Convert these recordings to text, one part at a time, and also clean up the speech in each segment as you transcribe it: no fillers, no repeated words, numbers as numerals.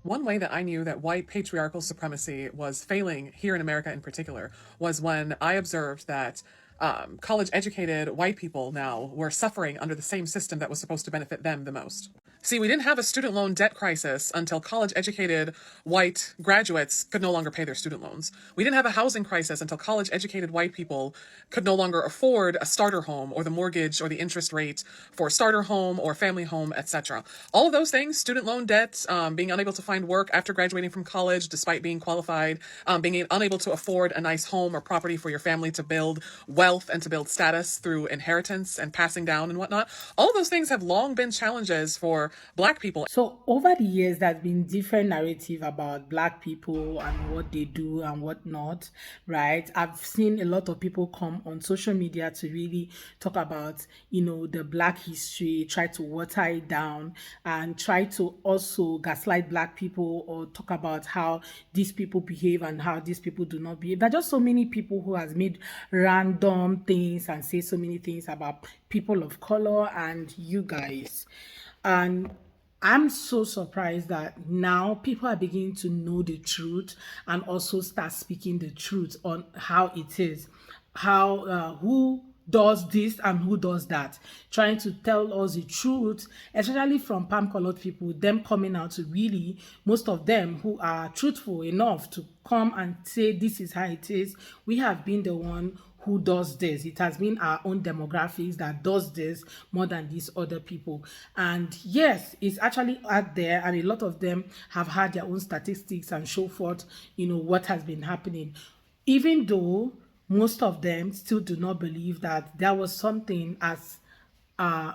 One way that I knew that white patriarchal supremacy was failing here in America in particular was when I observed that college educated white people now were suffering under the same system that was supposed to benefit them the most. See, we didn't have a student loan debt crisis until college educated white graduates could no longer pay their student loans. We didn't have a housing crisis until college educated white people could no longer afford a starter home or the mortgage or the interest rate for a starter home or family home, etc. All of those things, student loan debt, being unable to find work after graduating from college despite being qualified, being unable to afford a nice home or property for your family to build wealth and to build status through inheritance and passing down and whatnot. All of those things have long been challenges for Black people. So over the years, there's been different narrative about Black people and what they do and what not, right? I've seen a lot of people come on social media to really talk about, the Black history, try to water it down, and try to also gaslight Black people or talk about how these people behave and how these people do not behave. There are just so many people who has made random things and say so many things about people of color and you guys. And I'm so surprised that now people are beginning to know the truth and also start speaking the truth on how it is, how who does this and who does that, trying to tell us the truth, especially from palm colored people, them coming out to really, most of them who are truthful enough to come and say this is how it is. We have been the one who does this. It has been our own demographics that does this more than these other people. And yes, it's actually out there, and a lot of them have had their own statistics and show forth, what has been happening. Even though most of them still do not believe that there was something as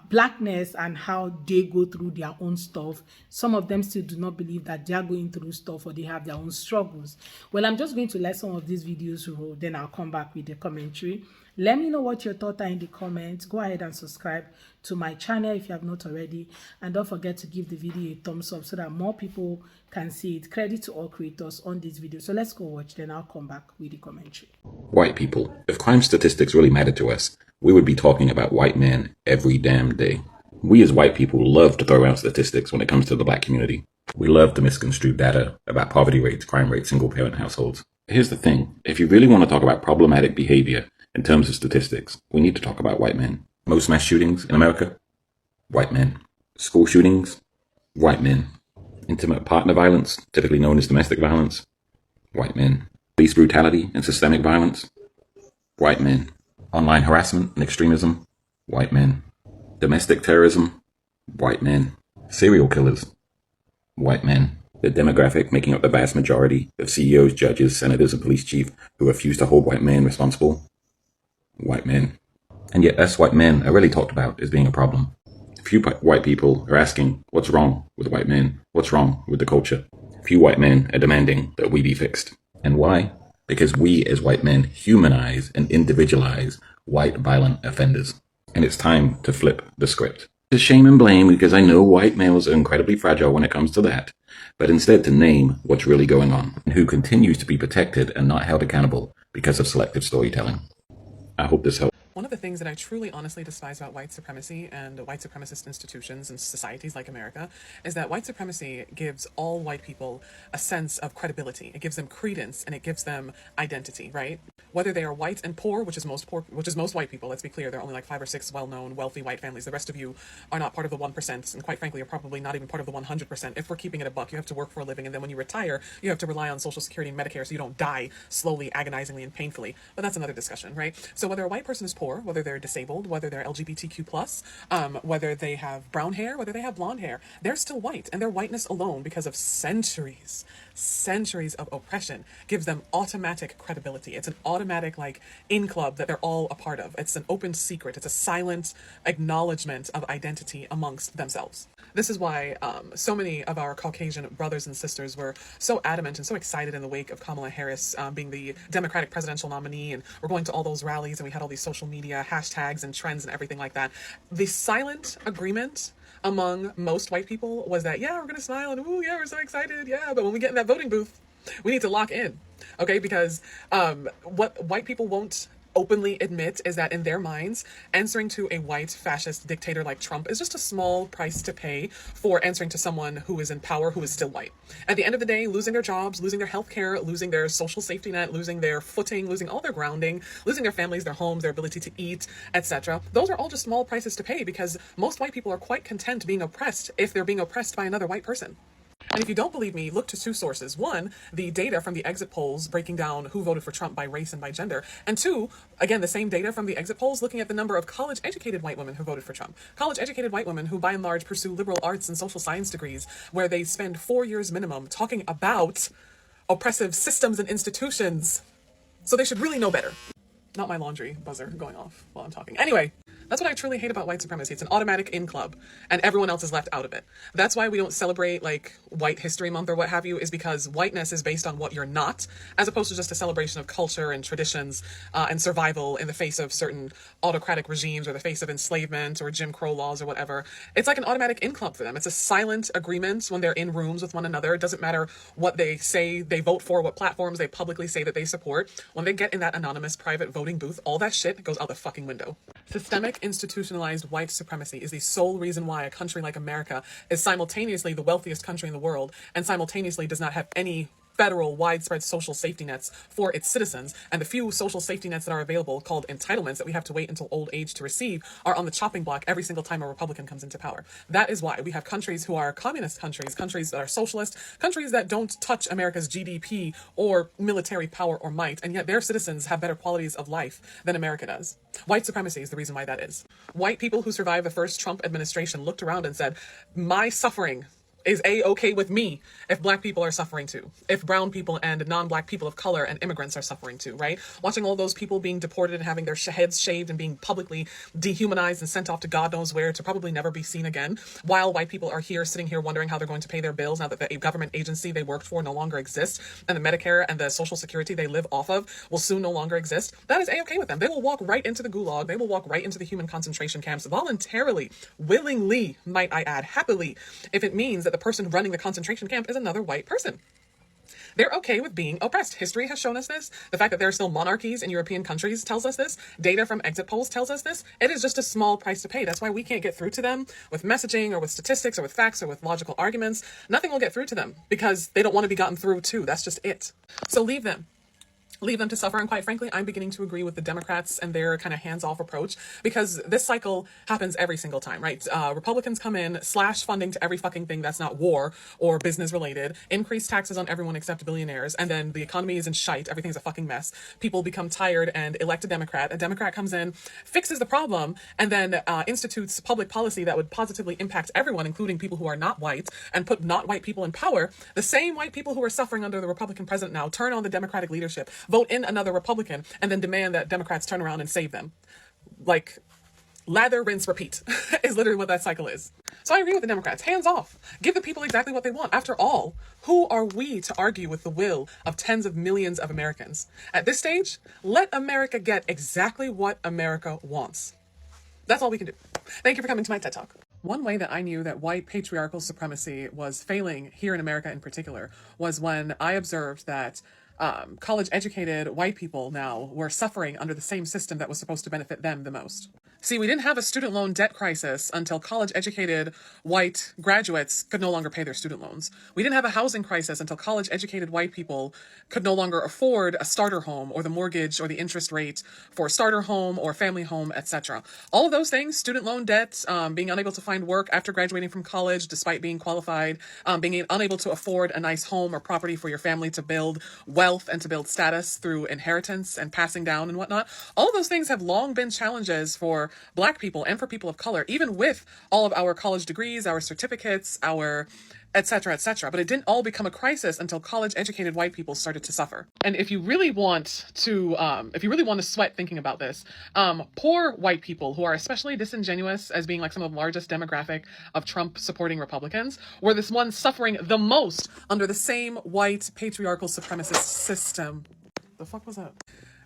blackness and how they go through their own stuff. Some of them still do not believe that they are going through stuff or they have their own struggles. Well, I'm just going to let some of these videos roll, then I'll come back with the commentary. Let me know what your thoughts are in the comments. Go ahead and subscribe to my channel if you have not already, and don't forget to give the video a thumbs up so that more people can see it. Credit to all creators on this video. So let's go watch, then I'll come back with the commentary. White people. If crime statistics really mattered to us, we would be talking about white men every damn day. We as white people love to throw out statistics when it comes to the Black community. We love to misconstrue data about poverty rates, crime rates, single-parent households. Here's the thing. If you really want to talk about problematic behavior in terms of statistics, we need to talk about white men. Most mass shootings in America? White men. School shootings? White men. Intimate partner violence, typically known as domestic violence? White men. Police brutality and systemic violence? White men. Online harassment and extremism? White men. Domestic terrorism? White men. Serial killers? White men. The demographic making up the vast majority of CEOs, judges, senators, and police chiefs who refuse to hold white men responsible? White men. And yet us white men are really talked about as being a problem. Few white people are asking, what's wrong with white men? What's wrong with the culture? Few white men are demanding that we be fixed. And why? Because we as white men humanize and individualize white violent offenders. And it's time to flip the script. To shame and blame, because I know white males are incredibly fragile when it comes to that, but instead to name what's really going on and who continues to be protected and not held accountable because of selective storytelling. I hope this helps. One of the things that I truly honestly despise about white supremacy and white supremacist institutions and societies like America is that white supremacy gives all white people a sense of credibility. It gives them credence and it gives them identity, right? Whether they are white and poor, which is most white people, let's be clear, there are only like 5 or 6 well-known, wealthy white families. The rest of you are not part of the 1%, and quite frankly, are probably not even part of the 100%. If we're keeping it a buck, you have to work for a living, and then when you retire, you have to rely on Social Security and Medicare so you don't die slowly, agonizingly, and painfully. But that's another discussion, right? So whether a white person is poor, whether they're disabled, whether they're LGBTQ+, whether they have brown hair, whether they have blonde hair, they're still white, and their whiteness alone, because of centuries of oppression, gives them automatic credibility. It's an automatic in club that they're all a part of. It's an open secret. It's a silent acknowledgement of identity amongst themselves. This is why so many of our Caucasian brothers and sisters were so adamant and so excited in the wake of Kamala Harris being the Democratic presidential nominee, and we're going to all those rallies and we had all these social media hashtags and trends and everything like that. The silent agreement among most white people was that, yeah, we're going to smile and, ooh, yeah, we're so excited, yeah, but when we get in that voting booth, we need to lock in, okay? Because what white people won't openly admit is that in their minds, answering to a white fascist dictator like Trump is just a small price to pay for answering to someone who is in power who is still white. At the end of the day, losing their jobs, losing their health care, losing their social safety net, losing their footing, losing all their grounding, losing their families, their homes, their ability to eat, etc. Those are all just small prices to pay because most white people are quite content being oppressed if they're being oppressed by another white person. And if you don't believe me, look to two sources. One, the data from the exit polls breaking down who voted for Trump by race and by gender. And two, again, the same data from the exit polls looking at the number of college-educated white women who voted for Trump. College-educated white women who, by and large, pursue liberal arts and social science degrees, where they spend 4 years minimum talking about oppressive systems and institutions. So they should really know better. Not my laundry buzzer going off while I'm talking. Anyway, that's what I truly hate about white supremacy. It's an automatic in club, and everyone else is left out of it. That's why we don't celebrate like White History Month or what have you, is because whiteness is based on what you're not, as opposed to just a celebration of culture and traditions and survival in the face of certain autocratic regimes or the face of enslavement or Jim Crow laws or whatever. It's like an automatic in club for them. It's a silent agreement when they're in rooms with one another. It doesn't matter what they say they vote for, what platforms they publicly say that they support. When they get in that anonymous private voting booth, all that shit goes out the fucking window. Systemic institutionalized white supremacy is the sole reason why a country like America is simultaneously the wealthiest country in the world and simultaneously does not have any federal widespread social safety nets for its citizens, and the few social safety nets that are available, called entitlements, that we have to wait until old age to receive, are on the chopping block every single time a Republican comes into power. That is why we have countries who are communist countries, countries that are socialist, countries that don't touch America's GDP or military power or might, and yet their citizens have better qualities of life than America does. White supremacy is the reason why that is. White people who survived the first Trump administration looked around and said, my suffering is A-okay with me if black people are suffering too, if brown people and non-black people of color and immigrants are suffering too, right? Watching all those people being deported and having their heads shaved and being publicly dehumanized and sent off to God knows where to probably never be seen again, while white people are here sitting here wondering how they're going to pay their bills now that the government agency they worked for no longer exists and the Medicare and the Social Security they live off of will soon no longer exist. That is A-okay with them. They will walk right into the gulag. They will walk right into the human concentration camps voluntarily, willingly, might I add, happily, if it means that the person running the concentration camp is another white person. They're okay with being oppressed. History has shown us this. The fact that there are still monarchies in European countries tells us this. Data from exit polls tells us this. It is just a small price to pay. That's why we can't get through to them with messaging or with statistics or with facts or with logical arguments. Nothing will get through to them because they don't want to be gotten through to. That's just it. So leave them. Leave them to suffer. And quite frankly, I'm beginning to agree with the Democrats and their kind of hands-off approach, because this cycle happens every single time, right? Republicans come in, slash funding to every fucking thing that's not war or business related, increase taxes on everyone except billionaires, and then the economy is in shite. Everything's a fucking mess. People become tired and elect a Democrat. A Democrat comes in, fixes the problem, and then institutes public policy that would positively impact everyone, including people who are not white, and put not white people in power. The same white people who are suffering under the Republican president now turn on the Democratic leadership, vote in another Republican, and then demand that Democrats turn around and save them. Like, lather, rinse, repeat is literally what that cycle is. So I agree with the Democrats. Hands off. Give the people exactly what they want. After all, who are we to argue with the will of tens of millions of Americans? At this stage, let America get exactly what America wants. That's all we can do. Thank you for coming to my TED Talk. One way that I knew that white patriarchal supremacy was failing here in America in particular was when I observed that college-educated white people now were suffering under the same system that was supposed to benefit them the most. See, we didn't have a student loan debt crisis until college-educated white graduates could no longer pay their student loans. We didn't have a housing crisis until college-educated white people could no longer afford a starter home or the mortgage or the interest rate for a starter home or family home, etc. All of those things, student loan debt, being unable to find work after graduating from college despite being qualified, being unable to afford a nice home or property for your family to build wealth and to build status through inheritance and passing down and whatnot. All of those things have long been challenges for Black people and for people of color, even with all of our college degrees, our certificates, our etc., etc. But it didn't all become a crisis until college-educated white people started to suffer. And if you really want to sweat thinking about this, poor white people who are especially disingenuous as being like some of the largest demographic of Trump-supporting Republicans were this one suffering the most under the same white patriarchal supremacist system. The fuck was that?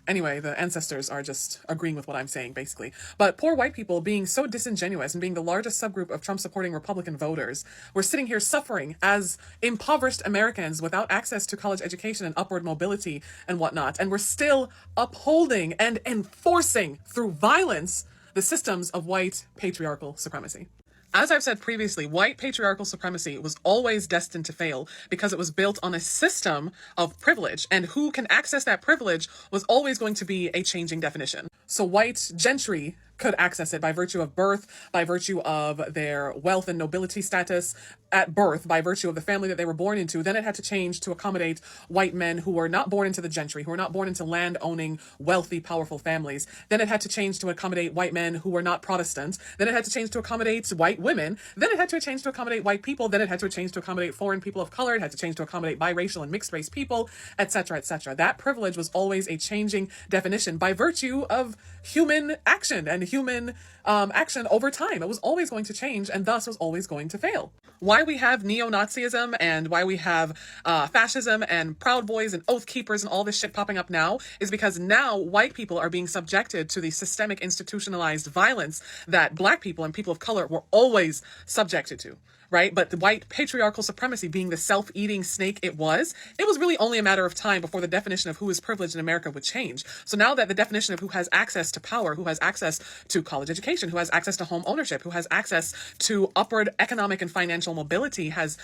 Anyway, the ancestors are just agreeing with what I'm saying, basically. But poor white people, being so disingenuous and being the largest subgroup of Trump supporting Republican voters, were sitting here suffering as impoverished Americans without access to college education and upward mobility and whatnot. And we're still upholding and enforcing through violence the systems of white patriarchal supremacy. As I've said previously, white patriarchal supremacy was always destined to fail because it was built on a system of privilege, and who can access that privilege was always going to be a changing definition. So white gentry could access it by virtue of birth, by virtue of their wealth and nobility status at birth, by virtue of the family that they were born into. Then it had to change to accommodate white men who were not born into the gentry, who were not born into land-owning, wealthy, powerful families. Then it had to change to accommodate white men who were not Protestant. Then it had to change to accommodate white women. Then it had to change to accommodate white people. Then it had to change to accommodate foreign people of color. It had to change to accommodate biracial and mixed race people, etc., etc. That privilege was always a changing definition by virtue of human action and human action over time. It was always going to change, and thus was always going to fail. Why we have neo-Nazism and why we have fascism and Proud Boys and Oath Keepers and all this shit popping up now is because now white people are being subjected to the systemic institutionalized violence that black people and people of color were always subjected to. Right? But the white patriarchal supremacy being the self-eating snake it was really only a matter of time before the definition of who is privileged in America would change. So now that the definition of who has access to power, who has access to college education, who has access to home ownership, who has access to upward economic and financial mobility has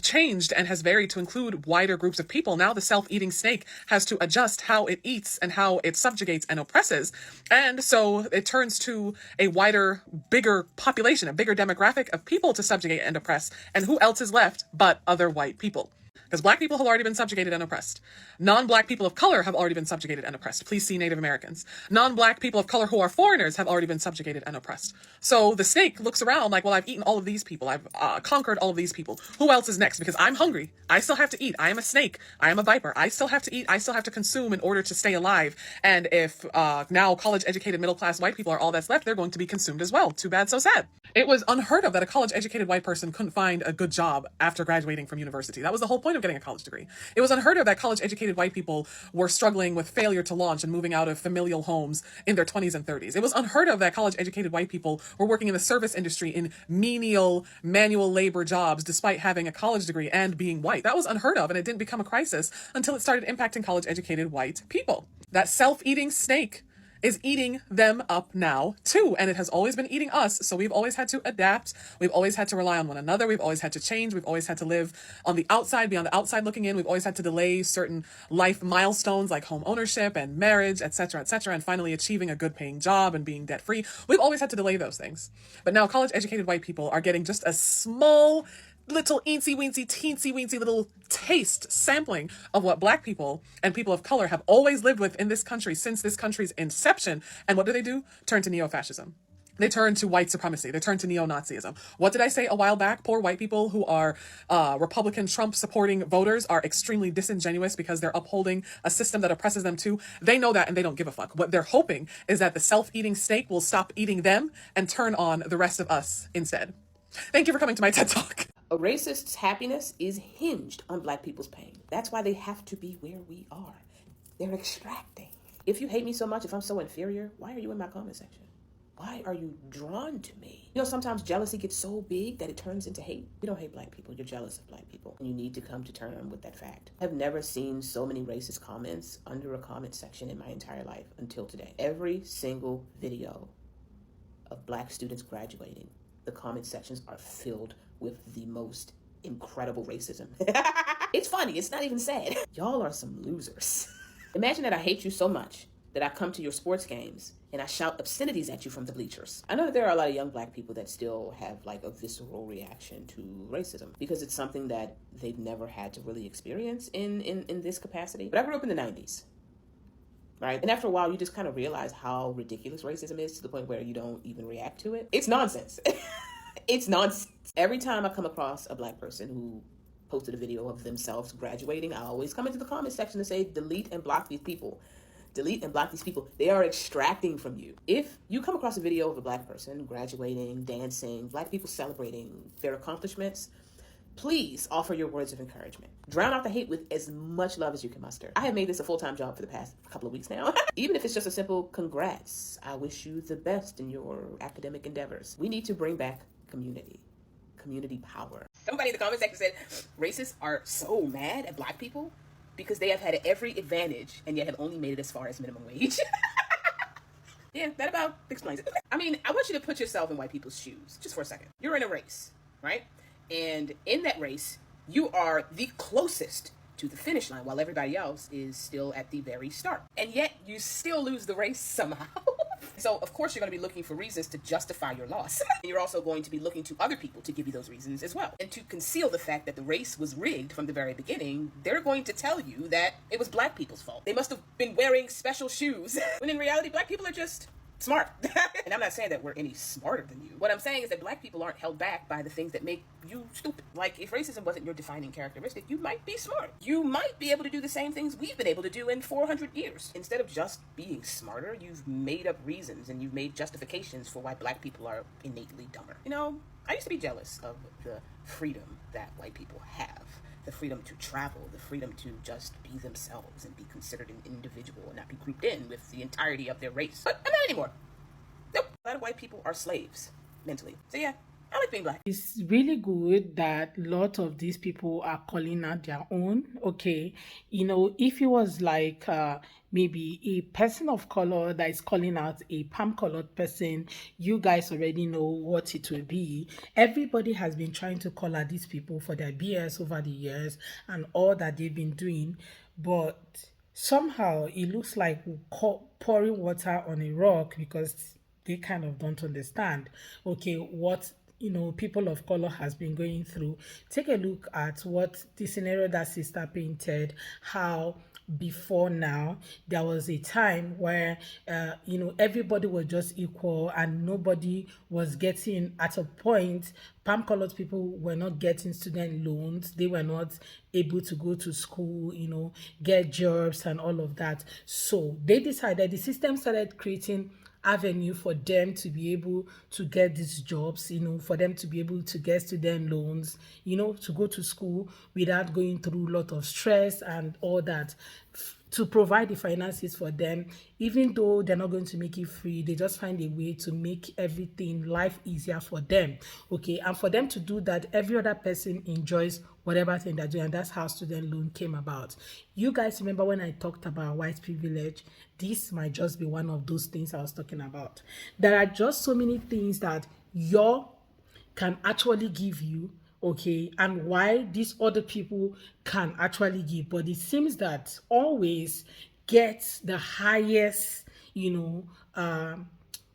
changed and has varied to include wider groups of people, now the self-eating snake has to adjust how it eats and how it subjugates and oppresses. And so it turns to a wider, bigger population, a bigger demographic of people to subjugate and oppress, and who else is left but other white people? Because black people have already been subjugated and oppressed. Non-black people of color have already been subjugated and oppressed. Please see Native Americans. Non-black people of color who are foreigners have already been subjugated and oppressed. So the snake looks around like, well, I've eaten all of these people. I've conquered all of these people. Who else is next? Because I'm hungry. I still have to eat. I am a snake. I am a viper. I still have to eat. I still have to consume in order to stay alive. And if now college-educated middle-class white people are all that's left, they're going to be consumed as well. Too bad, so sad. It was unheard of that a college-educated white person couldn't find a good job after graduating from university. That was the whole point of getting a college degree. It was unheard of that college-educated white people were struggling with failure to launch and moving out of familial homes in their 20s and 30s. It was unheard of that college-educated white people were working in the service industry in menial manual labor jobs despite having a college degree and being white. That was unheard of, and it didn't become a crisis until it started impacting college-educated white people. That self-eating snake is eating them up now too, and it has always been eating us, so we've always had to adapt, we've always had to rely on one another, we've always had to change, we've always had to live on the outside, be on the outside looking in, we've always had to delay certain life milestones like home ownership and marriage, etc., etc., and finally achieving a good paying job and being debt free. We've always had to delay those things. But now college educated white people are getting just a small little teensy-weensy little taste sampling of what black people and people of color have always lived with in this country since this country's inception. And what do? Turn to neo-fascism. They turn to white supremacy. They turn to neo-Nazism. What did I say a while back? Poor white people who are Republican Trump supporting voters are extremely disingenuous because they're upholding a system that oppresses them too. They know that and they don't give a fuck. What they're hoping is that the self-eating snake will stop eating them and turn on the rest of us instead. Thank you for coming to my TED Talk. A racist's happiness is hinged on black people's pain. That's why they have to be where we are. They're extracting. If you hate me so much, if I'm so inferior, why are you in my comment section? Why are you drawn to me? You know, sometimes jealousy gets so big that it turns into hate. You don't hate black people. You're jealous of black people. And you need to come to terms with that fact. I've never seen so many racist comments under a comment section in my entire life until today. Every single video of black students graduating, the comment sections are filled with the most incredible racism. It's funny. It's not even sad. Y'all are some losers. Imagine that I hate you so much that I come to your sports games and I shout obscenities at you from the bleachers. I know that there are a lot of young black people that still have like a visceral reaction to racism because it's something that they've never had to really experience in this capacity. But I grew up in the 90s. Right? And after a while, you just kind of realize how ridiculous racism is to the point where you don't even react to it. It's nonsense. It's nonsense. Every time I come across a black person who posted a video of themselves graduating, I always come into the comment section and say, delete and block these people. Delete and block these people. They are extracting from you. If you come across a video of a black person graduating, dancing, black people celebrating their accomplishments, please offer your words of encouragement. Drown out the hate with as much love as you can muster. I have made this a full-time job for the past couple of weeks now. Even if it's just a simple congrats, I wish you the best in your academic endeavors. We need to bring back community power. Somebody in the comment section said racists are so mad at black people because they have had every advantage and yet have only made it as far as minimum wage. Yeah, that about explains it. I mean, I want you to put yourself in white people's shoes just for a second. You're in a race, right? And in that race, you are the closest to the finish line while everybody else is still at the very start. And yet you still lose the race somehow. So of course you're going to be looking for reasons to justify your loss. And you're also going to be looking to other people to give you those reasons as well. And to conceal the fact that the race was rigged from the very beginning, they're going to tell you that it was black people's fault. They must have been wearing special shoes. When in reality, black people are just smart. And I'm not saying that we're any smarter than you. What I'm saying is that black people aren't held back by the things that make you stupid. Like, if racism wasn't your defining characteristic, you might be smart. You might be able to do the same things we've been able to do in 400 years. Instead of just being smarter, you've made up reasons and you've made justifications for why black people are innately dumber. You know, I used to be jealous of the freedom that white people have. The freedom to travel, the freedom to just be themselves and be considered an individual and not be grouped in with the entirety of their race. But I'm not anymore. Nope. A lot of white people are slaves mentally. So yeah, I like being black. It's really good that a lot of these people are calling out their own. Okay, you know, if it was like maybe a person of color that is calling out a palm colored person, you guys already know what it will be. Everybody has been trying to call out these people for their BS over the years and all that they've been doing, but somehow it looks like we're pouring water on a rock because they kind of don't understand, okay, what people of color has been going through. Take a look at what the scenario that sister painted, how before now there was a time where everybody was just equal and nobody was getting, at a point palm colored people were not getting student loans, they were not able to go to school, get jobs and all of that. So they decided, the system started creating avenue for them to be able to get these jobs, for them to be able to get student loans, to go to school without going through a lot of stress and all that, to provide the finances for them. Even though they're not going to make it free, they just find a way to make everything, life easier for them. Okay, and for them to do that, every other person enjoys whatever thing they're doing, and that's how student loan came about. You guys remember when I talked about white privilege? This might just be one of those things I was talking about. There are just so many things that your can actually give you, okay, and why these other people can actually give, but it seems that always gets the highest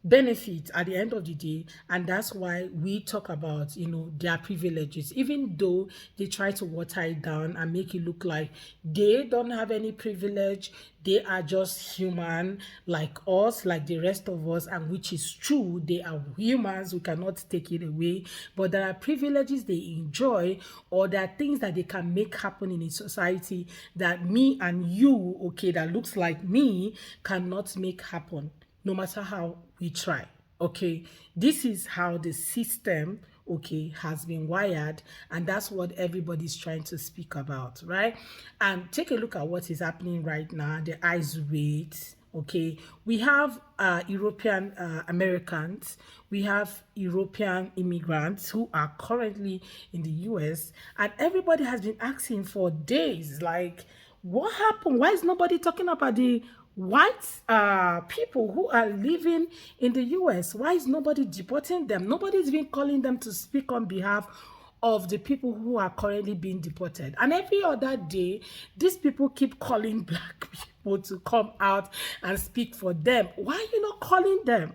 benefit at the end of the day, and that's why we talk about their privileges, even though they try to water it down and make it look like they don't have any privilege, they are just human like us, like the rest of us, and which is true, they are humans, we cannot take it away, but there are privileges they enjoy, or there are things that they can make happen in a society that me and you, okay, that looks like me, cannot make happen, no matter how we try. Okay, this is how the system, okay, has been wired, and that's what everybody's trying to speak about, right? And take a look at what is happening right now, the ICE rate. Okay, we have European Americans, we have European immigrants who are currently in the US, and everybody has been asking for days, like, what happened? Why is nobody talking about the white people who are living in the US? Why is nobody deporting them? Nobody's been calling them to speak on behalf of the people who are currently being deported. And every other day, these people keep calling black people to come out and speak for them. Why are you not calling them?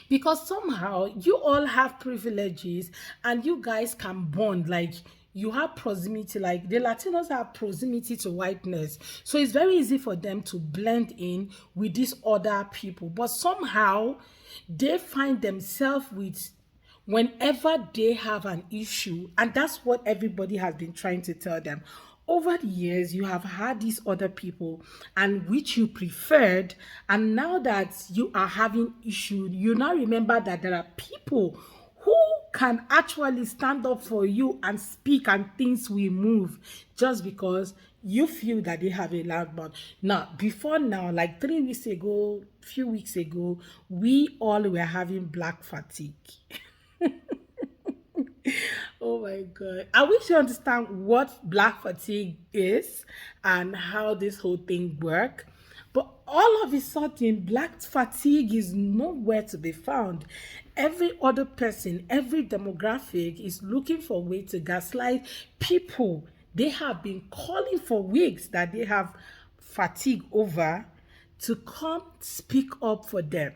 Because somehow you all have privileges and you guys can bond, like you have proximity, like the Latinos have proximity to whiteness, so it's very easy for them to blend in with these other people, but somehow they find themselves with, whenever they have an issue, and that's what everybody has been trying to tell them. Over the years, you have had these other people and which you preferred, and now that you are having issue, you now remember that there are people who can actually stand up for you and speak and things will move just because you feel that they have a loud mouth. Now, before now, like 3 weeks ago, few weeks ago, we all were having black fatigue. Oh my God. I wish you understand what black fatigue is and how this whole thing works. But all of a sudden, black fatigue is nowhere to be found. Every other person, every demographic is looking for a way to gaslight people. They have been calling for weeks that they have fatigue over to come speak up for them.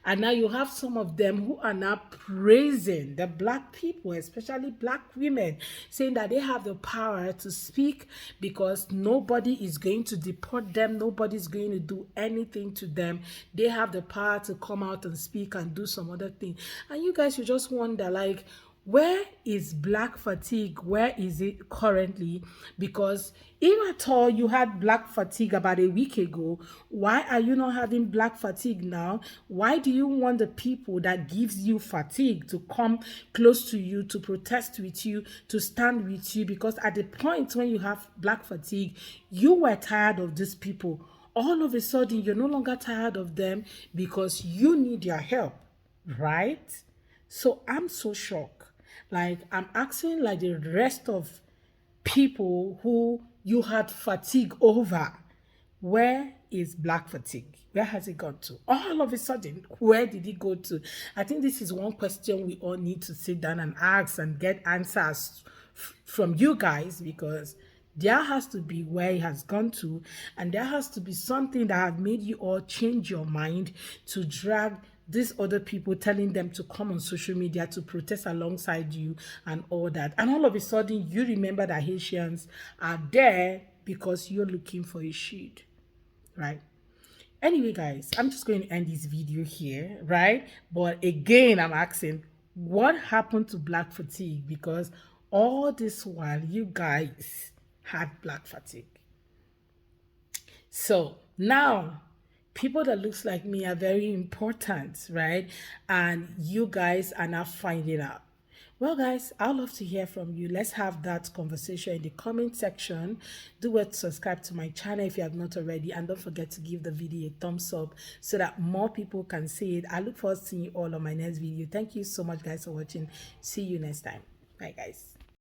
And now you have some of them who are now praising the black people, especially black women, saying that they have the power to speak because nobody is going to deport them, nobody's going to do anything to them. They have the power to come out and speak and do some other thing. And you guys should just wonder, like, where is black fatigue? Where is it currently? Because if at all you had black fatigue about a week ago, why are you not having black fatigue now? Why do you want the people that gives you fatigue to come close to you, to protest with you, to stand with you? Because at the point when you have black fatigue, you were tired of these people. All of a sudden, you're no longer tired of them because you need their help, right? So I'm so shocked. Like, I'm asking like the rest of people who you had fatigue over, where is black fatigue? Where has it gone to? All of a sudden, where did it go to? I think this is one question we all need to sit down and ask and get answers from you guys, because there has to be where it has gone to, and there has to be something that has made you all change your mind to drag these other people, telling them to come on social media to protest alongside you and all that. And all of a sudden, you remember that Haitians are there because you're looking for a shield, right? Anyway, guys, I'm just going to end this video here, right? But again, I'm asking, what happened to black fatigue? Because all this while, you guys had black fatigue. So now, people that looks like me are very important, right? And you guys are now finding out. Well, guys, I'd love to hear from you. Let's have that conversation in the comment section. Do well to subscribe to my channel if you have not already, and don't forget to give the video a thumbs up so that more people can see it. I look forward to seeing you all on my next video. Thank you so much, guys, for watching. See you next time. Bye, guys.